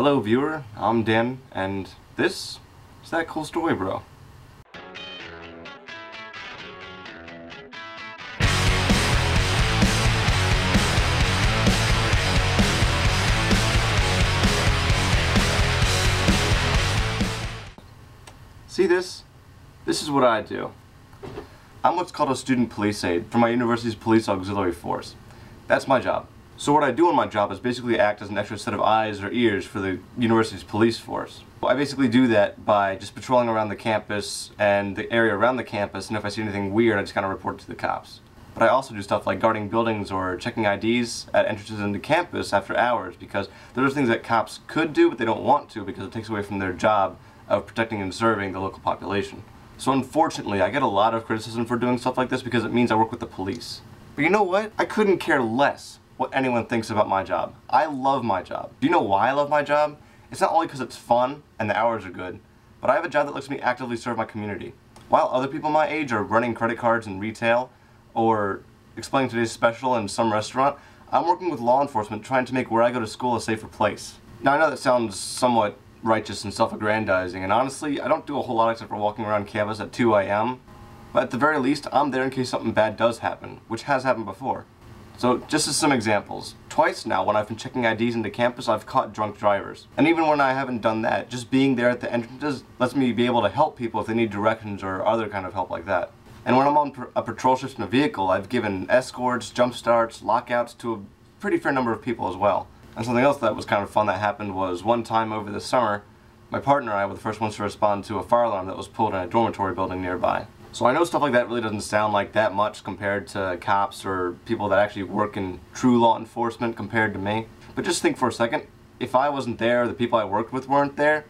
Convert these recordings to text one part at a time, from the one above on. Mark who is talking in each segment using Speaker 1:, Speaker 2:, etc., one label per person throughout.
Speaker 1: Hello viewer, I'm Dan, and this is That Cool Story Bro. See this? This is what I do. I'm what's called a student police aide for my university's police auxiliary force. That's my job. So what I do in my job is basically act as an extra set of eyes or ears for the university's police force. I basically do that by just patrolling around the campus and the area around the campus, and if I see anything weird, I just kind of report it to the cops. But I also do stuff like guarding buildings or checking IDs at entrances into campus after hours, because those are things that cops could do but they don't want to because it takes away from their job of protecting and serving the local population. So unfortunately, I get a lot of criticism for doing stuff like this because it means I work with the police. But you know what? I couldn't care less what anyone thinks about my job. I love my job. Do you know why I love my job? It's not only because it's fun and the hours are good, but I have a job that lets me actively serve my community. While other people my age are running credit cards in retail or explaining today's special in some restaurant, I'm working with law enforcement trying to make where I go to school a safer place. Now I know that sounds somewhat righteous and self-aggrandizing, and honestly, I don't do a whole lot except for walking around campus at 2 a.m. But at the very least, I'm there in case something bad does happen, which has happened before. So, just as some examples, twice now when I've been checking IDs into campus, I've caught drunk drivers. And even when I haven't done that, just being there at the entrances lets me be able to help people if they need directions or other kind of help like that. And when I'm on a patrol shift in a vehicle, I've given escorts, jump starts, lockouts to a pretty fair number of people as well. And something else that was kind of fun that happened was one time over the summer, my partner and I were the first ones to respond to a fire alarm that was pulled in a dormitory building nearby. So I know stuff like that really doesn't sound like that much compared to cops or people that actually work in true law enforcement compared to me. But just think for a second, if I wasn't there, the people I worked with weren't there,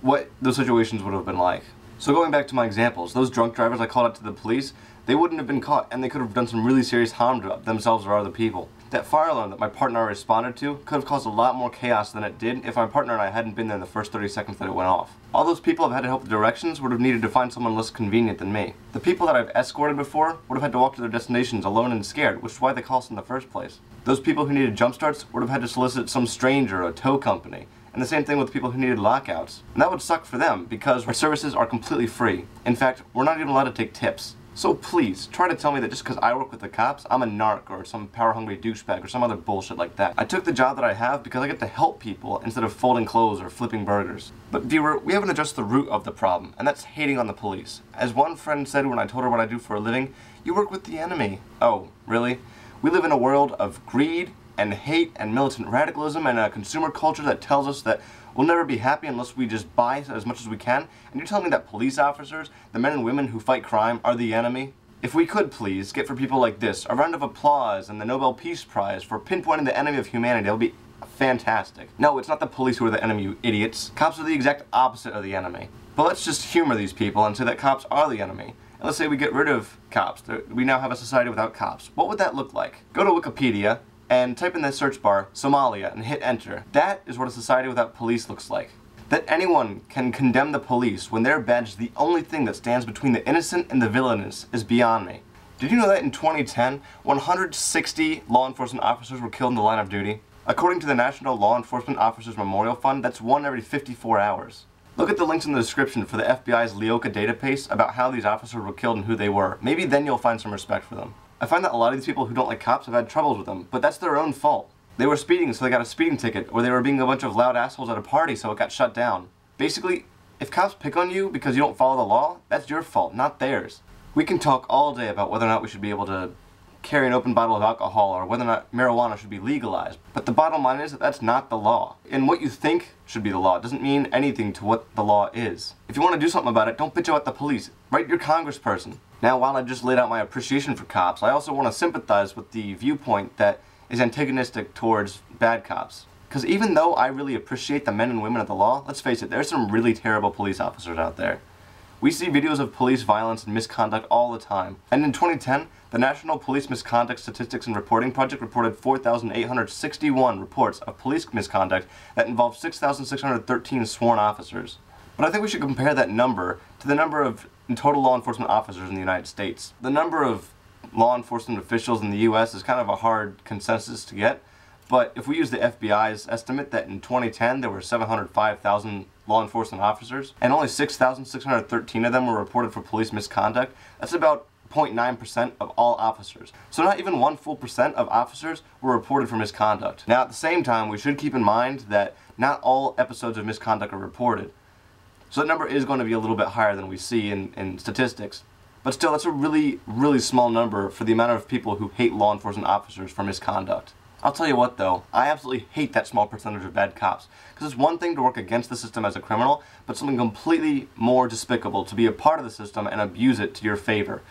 Speaker 1: what those situations would have been like. So going back to my examples, those drunk drivers I called out to the police, they wouldn't have been caught and they could have done some really serious harm to themselves or other people. That fire alarm that my partner responded to could have caused a lot more chaos than it did if my partner and I hadn't been there in the first 30 seconds that it went off. All those people I've had to help with directions would have needed to find someone less convenient than me. The people that I've escorted before would have had to walk to their destinations alone and scared, which is why they call us in the first place. Those people who needed jump starts would have had to solicit some stranger or a tow company. And the same thing with people who needed lockouts. And that would suck for them because our services are completely free. In fact, we're not even allowed to take tips. So please, try to tell me that just because I work with the cops, I'm a narc or some power-hungry douchebag or some other bullshit like that. I took the job that I have because I get to help people instead of folding clothes or flipping burgers. But viewer, we haven't addressed the root of the problem, and that's hating on the police. As one friend said when I told her what I do for a living, you work with the enemy. Oh, really? We live in a world of greed and hate and militant radicalism and a consumer culture that tells us that we'll never be happy unless we just buy as much as we can, and you're telling me that police officers, the men and women who fight crime, are the enemy? If we could please get for people like this a round of applause and the Nobel Peace Prize for pinpointing the enemy of humanity, that would be fantastic. No, it's not the police who are the enemy, you idiots. Cops are the exact opposite of the enemy. But let's just humor these people and say that cops are the enemy. And let's say we get rid of cops. We now have a society without cops. What would that look like? Go to Wikipedia and type in the search bar Somalia and hit enter. That is what a society without police looks like. That anyone can condemn the police when their badge is the only thing that stands between the innocent and the villainous is beyond me. Did you know that in 2010, 160 law enforcement officers were killed in the line of duty? According to the National Law Enforcement Officers Memorial Fund, that's one every 54 hours. Look at the links in the description for the FBI's LEOCA database about how these officers were killed and who they were. Maybe then you'll find some respect for them. I find that a lot of these people who don't like cops have had troubles with them, but that's their own fault. They were speeding so they got a speeding ticket, or they were being a bunch of loud assholes at a party so it got shut down. Basically, if cops pick on you because you don't follow the law, that's your fault, not theirs. We can talk all day about whether or not we should be able to carry an open bottle of alcohol or whether or not marijuana should be legalized, but the bottom line is that that's not the law. And what you think should be the law doesn't mean anything to what the law is. If you want to do something about it, don't bitch about the police. Write your congressperson. Now, while I just laid out my appreciation for cops, I also want to sympathize with the viewpoint that is antagonistic towards bad cops. Because even though I really appreciate the men and women of the law, let's face it, there's some really terrible police officers out there. We see videos of police violence and misconduct all the time. And in 2010, the National Police Misconduct Statistics and Reporting Project reported 4,861 reports of police misconduct that involved 6,613 sworn officers. But I think we should compare that number to the number of total law enforcement officers in the United States. The number of law enforcement officials in the US is kind of a hard consensus to get, But if we use the FBI's estimate that in 2010 there were 705,000 law enforcement officers, and only 6,613 of them were reported for police misconduct, that's about 0.9% of all officers. So not even 1 full percent of officers were reported for misconduct. Now at the same time, we should keep in mind that not all episodes of misconduct are reported. So that number is going to be a little bit higher than we see in statistics. But still, that's a really, really small number for the amount of people who hate law enforcement officers for misconduct. I'll tell you what though, I absolutely hate that small percentage of bad cops. Because it's one thing to work against the system as a criminal, but something completely more despicable to be a part of the system and abuse it to your favor.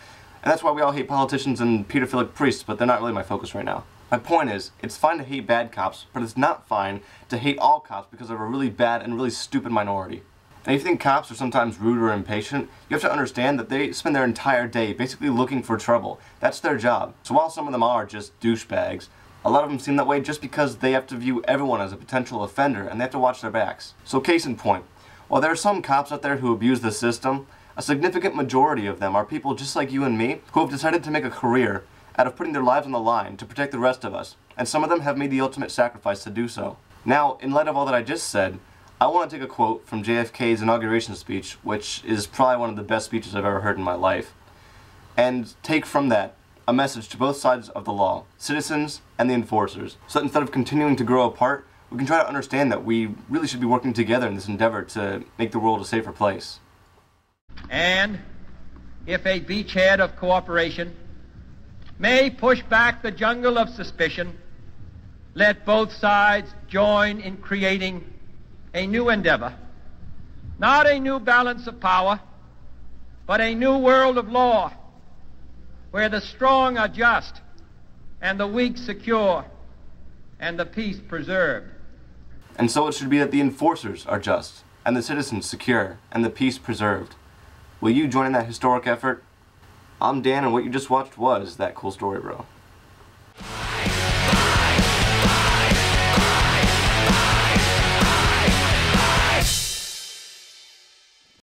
Speaker 1: And that's why we all hate politicians and pedophilic priests, but they're not really my focus right now. My point is, it's fine to hate bad cops, but it's not fine to hate all cops because of a really bad and really stupid minority. And if you think cops are sometimes rude or impatient, you have to understand that they spend their entire day basically looking for trouble. That's their job. So while some of them are just douchebags, a lot of them seem that way just because they have to view everyone as a potential offender and they have to watch their backs. So case in point, while there are some cops out there who abuse the system, a significant majority of them are people just like you and me who have decided to make a career out of putting their lives on the line to protect the rest of us, and some of them have made the ultimate sacrifice to do so. Now, in light of all that I just said, I want to take a quote from JFK's inauguration speech, which is probably one of the best speeches I've ever heard in my life, and take from that a message to both sides of the law, citizens and the enforcers, so that instead of continuing to grow apart, we can try to understand that we really should be working together in this endeavor to make the world a safer place.
Speaker 2: And if a beachhead of cooperation may push back the jungle of suspicion, let both sides join in creating a new endeavor, not a new balance of power, but a new world of law, where the strong are just, and the weak secure, and the peace preserved.
Speaker 1: And so it should be that the enforcers are just, and the citizens secure, and the peace preserved. Will you join in that historic effort? I'm Dan, and what you just watched was That Cool Story Bro.